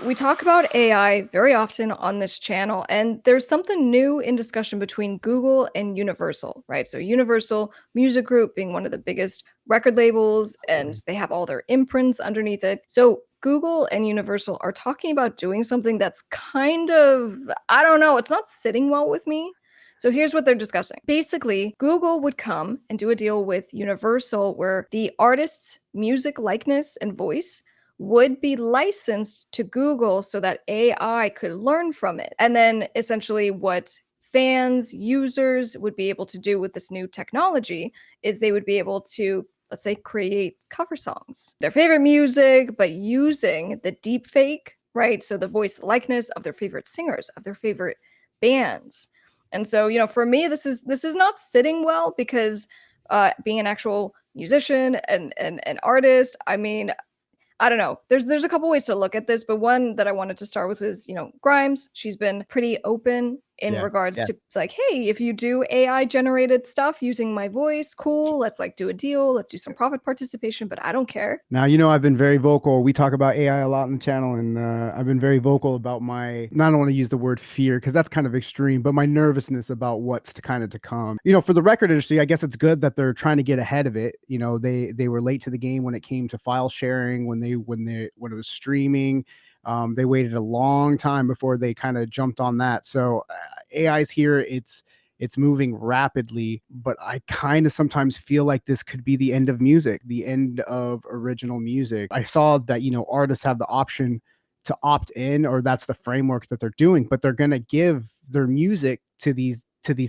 We talk about AI very often on this channel, and there's something new in discussion between Google and Universal, right? So, Universal Music Group being one of the biggest record labels, and they have all their imprints underneath it. So, Google and Universal are talking about doing something that's kind of, I don't know, it's not sitting well with me. So here's what they're discussing. Basically, Google would come and do a deal with Universal where the artist's music likeness and voice would be licensed to Google so that AI could learn from it. And then essentially what fans, users would be able to do with this new technology is they would be able to, let's say, create cover songs, their favorite music, but using the deep fake, right? So the voice likeness of their favorite singers, of their favorite bands. And so, for me, this is not sitting well because being an actual musician and an artist, I mean, I don't know. There's a couple ways to look at this, but one that I wanted to start with was, Grimes. She's been pretty open in Yeah, regards yeah. to like, hey, if you do AI generated stuff using my voice, cool. Let's like do a deal. Let's do some profit participation, but I don't care. Now, I've been very vocal. We talk about AI a lot on the channel, and I've been very vocal about I don't want to use the word fear because that's kind of extreme, but my nervousness about what's to kind of to come. For the record industry, I guess it's good that they're trying to get ahead of it. They were late to the game when it came to file sharing, when it was streaming. They waited a long time before they kind of jumped on that. So AI's here. It's moving rapidly, but I kind of sometimes feel like this could be the end of music, the end of original music. I saw that, artists have the option to opt in, or that's the framework that they're doing, but they're going to give their music to these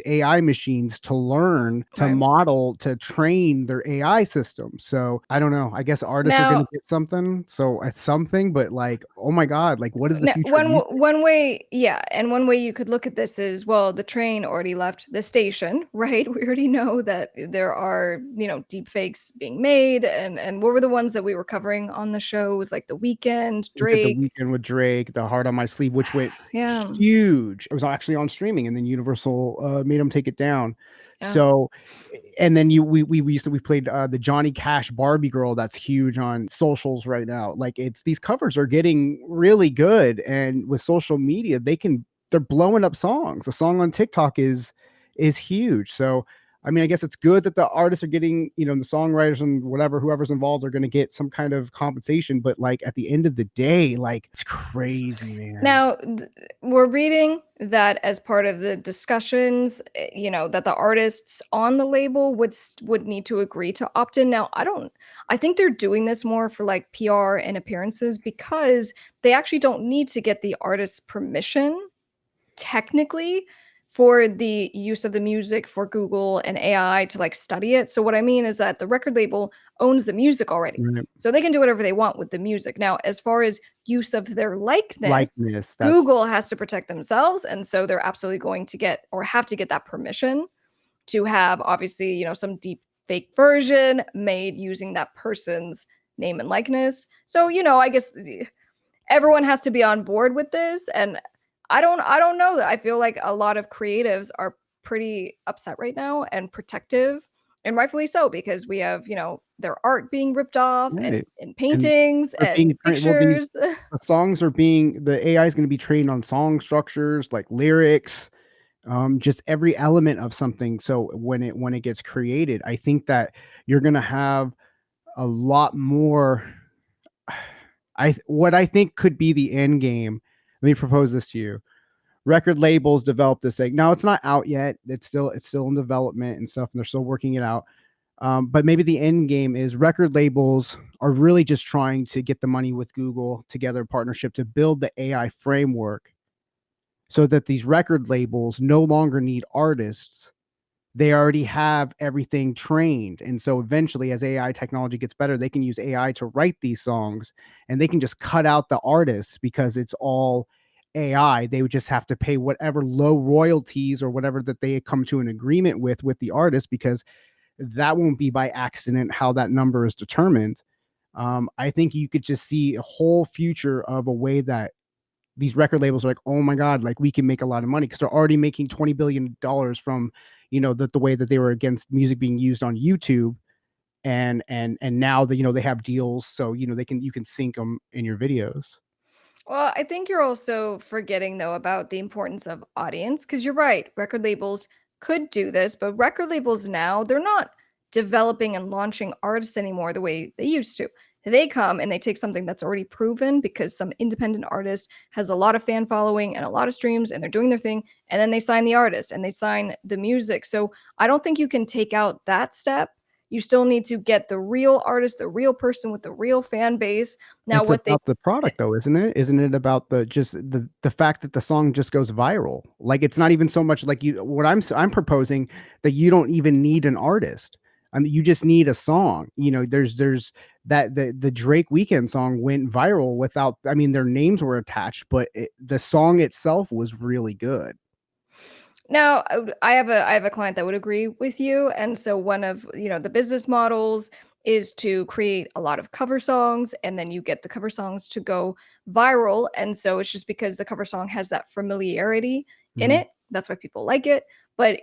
AI machines to learn, to Right. model, to train their AI system. So I don't know. I guess artists are going Now, to get something. So it's something, but like, oh my God, like what is the now, future of one music? one way, yeah, and one way you could look at this is, well, the train already left the station, right? We already know that there are, deep fakes being made, and what were the ones that we were covering on the show? It was like The Weekend, We did the Drake. weekend with Drake, the Heart on My Sleeve, which went Yeah, huge. It was actually on streaming, and then Universal made them take it down. yeah. So, and then we played the Johnny Cash Barbie Girl. That's huge on socials right now. Like these covers are getting really good, and with social media, they're blowing up songs. A song on TikTok is huge. So I mean, I guess it's good that the artists are getting, the songwriters and whoever's involved are going to get some kind of compensation. But like at the end of the day, like it's crazy, man. Now, we're reading that as part of the discussions, that the artists on the label would need to agree to opt in. Now, I think they're doing this more for like PR and appearances because they actually don't need to get the artist's permission technically for the use of the music for Google and AI to like study it. So what I mean is that the record label owns the music already. Right. So they can do whatever they want with the music. Now, as far as use of their likeness, Likeness. That's Google has to protect themselves. And so they're absolutely going to get or have to get that permission to have obviously, some deep fake version made using that person's name and likeness. So, I guess everyone has to be on board with this. And I don't know that I feel like a lot of creatives are pretty upset right now and protective, and rightfully so, because we have, their art being ripped off right. and And paintings are and being trained. Well, pictures. the songs are being the AI is going to be trained on song structures, like lyrics, just every element of something. So when it gets created, I think that you're going to have a lot more. What I think could be the end game. Let me propose this to you. Record labels develop this thing. Now it's not out yet. It's still in development and stuff, and they're still working it out. But maybe the end game is record labels are really just trying to get the money with Google together, partnership to build the AI framework so that these record labels no longer need artists. They already have everything trained. And so eventually, as AI technology gets better, they can use AI to write these songs and they can just cut out the artists because it's all AI. They would just have to pay whatever low royalties or whatever that they come to an agreement with the artist, because that won't be by accident how that number is determined. I think you could just see a whole future of a way that these record labels are like, oh my God, like we can make a lot of money because they're already making $20 billion from, the way that they were against music being used on YouTube. And now that, they have deals. So, you can sync them in your videos. Well, I think you're also forgetting though about the importance of audience because you're right. Record labels could do this, but record labels now, they're not developing and launching artists anymore the way they used to. They come and they take something that's already proven because some independent artist has a lot of fan following and a lot of streams and they're doing their thing, and then they sign the artist and they sign the music. So I don't think you can take out that step. You still need to get the real artist, the real person with the real fan base. Now, It's what they about the product though, isn't it? Isn't it about the just the fact that the song just goes viral? Like it's not even so much like you what I'm proposing that you don't even need an artist. I mean, you just need a song. You know, there's that the Drake Weekend song went viral without I mean their names were attached, but the song itself was really good. Now, I have a client that would agree with you, and so one of, the business models is to create a lot of cover songs, and then you get the cover songs to go viral, and so it's just because the cover song has that familiarity in Mhm. it, that's why people like it. But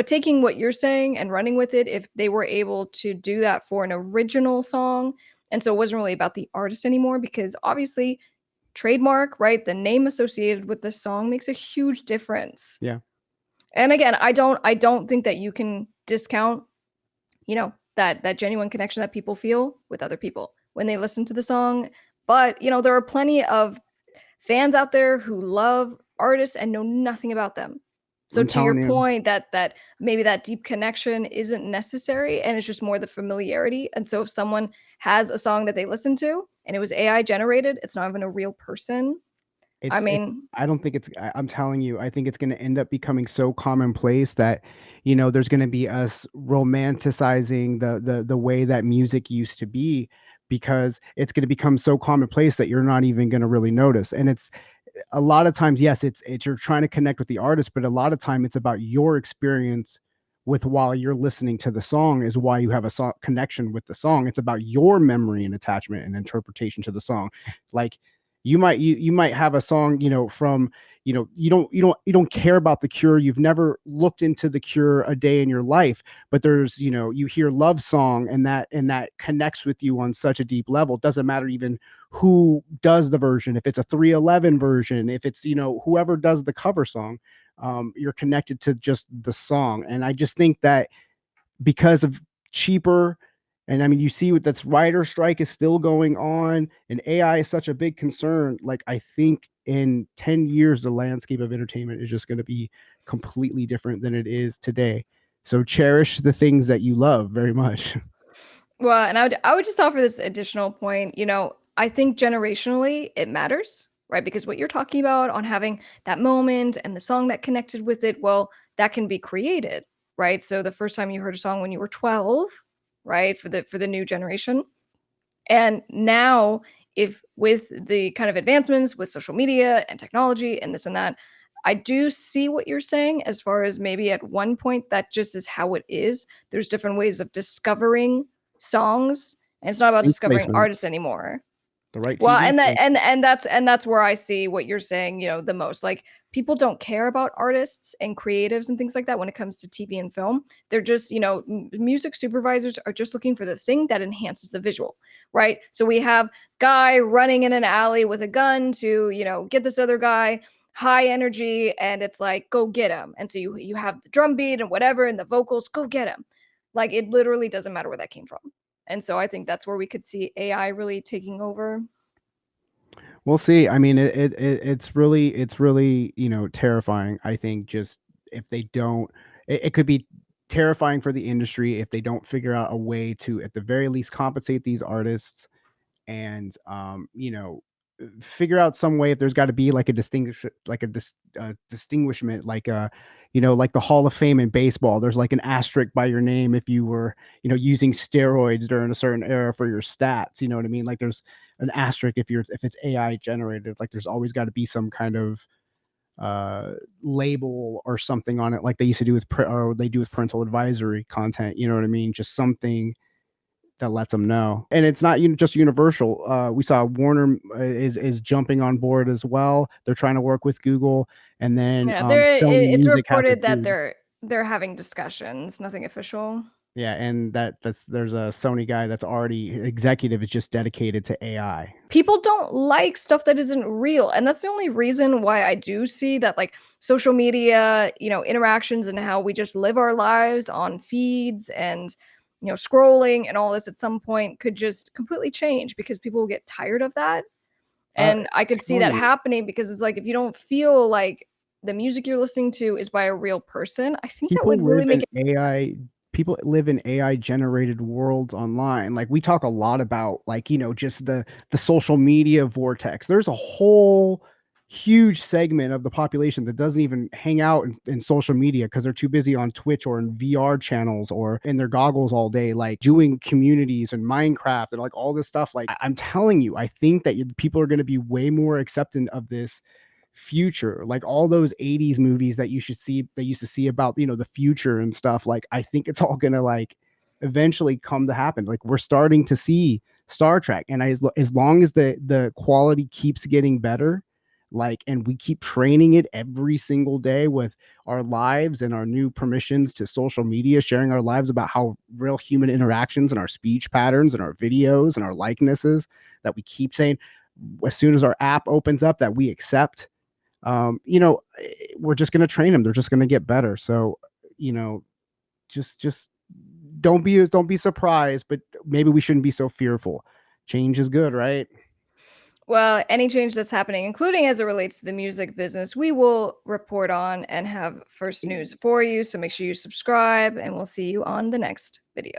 taking what you're saying and running with it, if they were able to do that for an original song, and so it wasn't really about the artist anymore, because obviously trademark, right? The name associated with the song makes a huge difference. Yeah. And again, I don't think that you can discount, that genuine connection that people feel with other people when they listen to the song. But, there are plenty of fans out there who love artists and know nothing about them. So I'm to your telling you. point that maybe that deep connection isn't necessary and it's just more the familiarity. And so if someone has a song that they listen to and it was AI generated, it's not even a real person. I It's mean, I don't think it's I'm telling you, I think it's gonna end up becoming so commonplace that, there's gonna be us romanticizing the way that music used to be because it's gonna become so commonplace that you're not even gonna really notice. And it's a lot of times, yes, it's you're trying to connect with the artist, but a lot of time it's about your experience with while you're listening to the song is why you have a song connection with the song. It's about your memory and attachment and interpretation to the song. Like you might have a song, from you don't care about the Cure. You've never looked into the Cure a day in your life, but there's you hear Love Song and that connects with you on such a deep level. It doesn't matter even who does the version, if it's a 311 version, if it's whoever does the cover song, you're connected to just the song. And I just think that because of cheaper, and I mean you see what that's writer strike is still going on and AI is such a big concern. Like I think in 10 years the landscape of entertainment is just going to be completely different than it is today. So cherish the things that you love very much. well, and I would just offer this additional point. I think generationally it matters, right? Because what you're talking about on having that moment and the song that connected with it, well, that can be created, right? So the first time you heard a song when you were 12, right, for the new generation, and now, if with the kind of advancements with social media and technology and this and that, I do see what you're saying as far as maybe at one point that just is how it is. There's different ways of discovering songs, and it's not about Sync discovering placement, artists anymore. the right Well, TV and that show. and that's where I see what you're saying, the most. Like people don't care about artists and creatives and things like that when it comes to TV and film. They're just, music supervisors are just looking for the thing that enhances the visual, right? So we have guy running in an alley with a gun to, get this other guy high energy and it's like go get him. And so you have the drum beat and whatever and the vocals, go get him. Like it literally doesn't matter where that came from. And so I think that's where we could see AI really taking over. We'll see. I mean, it's really, terrifying. I think just if they don't, it could be terrifying for the industry if they don't figure out a way to, at the very least, compensate these artists and, figure out some way if there's got to be like a distinguishment, like like the Hall of Fame in baseball. There's like an asterisk by your name if you were, using steroids during a certain era for your stats. You know what I mean? Like there's an asterisk if it's AI generated. Like there's always got to be some kind of label or something on it, like they used to do with or they do with parental advisory content. You know what I mean? Just something that lets them know. And it's not just Universal. We saw Warner is jumping on board as well. They're trying to work with Google, and then Yeah, Sony it's Music has it reported that too. they're having discussions, nothing official. Yeah, and there's a Sony guy that's already executive is just dedicated to AI. People don't like stuff that isn't real, and that's the only reason why I do see that, like, social media, interactions and how we just live our lives on feeds and, scrolling and all this at some point could just completely change because people will get tired of that, and I could see that Telling you, happening because it's like, if you don't feel like the music you're listening to is by a real person, I think that people would really live make in it. AI people live in AI generated worlds online. Like we talk a lot about like, just the social media vortex. There's a whole huge segment of the population that doesn't even hang out in social media because they're too busy on Twitch or in VR channels or in their goggles all day, like doing communities and Minecraft and like all this stuff. Like I'm telling you, I think that people are going to be way more accepting of this future, like all those 80s movies that used to see about the future and stuff. Like I think it's all gonna like eventually come to happen. Like we're starting to see Star Trek, and as long as the quality keeps getting better, like, and we keep training it every single day with our lives and our new permissions to social media, sharing our lives about how real human interactions and our speech patterns and our videos and our likenesses, that we keep saying as soon as our app opens up that we accept, we're just going to train them. They're just going to get better. So, you know, just don't be surprised, but maybe we shouldn't be so fearful. Change is good, right? Well, any change that's happening, including as it relates to the music business, we will report on and have first news for you. So make sure you subscribe, and we'll see you on the next video.